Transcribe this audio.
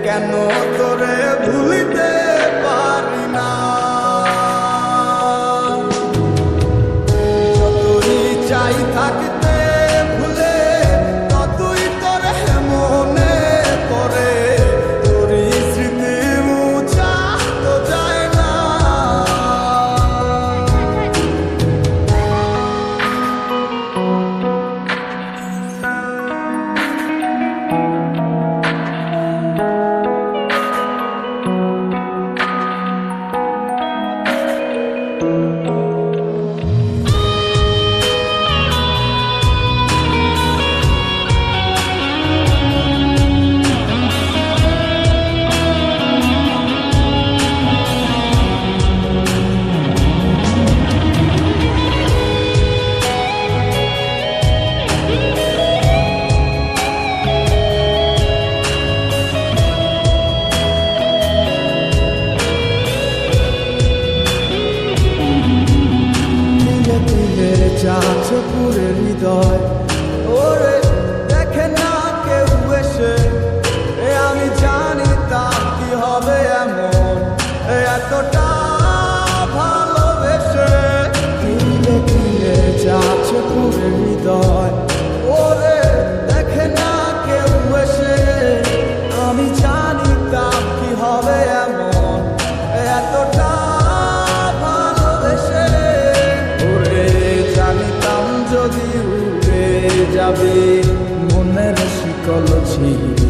কেন তোরে ভুলিতে পারি না, যতই চাই থাকতে ভুলে ততই তোরে মনে পড়ে, তোরই স্মৃতি মুছা তো যায় না। যাচ্ছে পুরে হৃদয়, ওরে দেখে না কেউ এসে, আমি জানি তার কি হবে এমন, এতটা ভালোবেসে। দিলে দিলে যাচ্ছে পুরে হৃদয়, ওরে দেখে না কেউ এসে, আমি জানি তার কি হবে এমন, এতটা যদি উড়ে যাবে মনের শিকল ছিঁড়ে।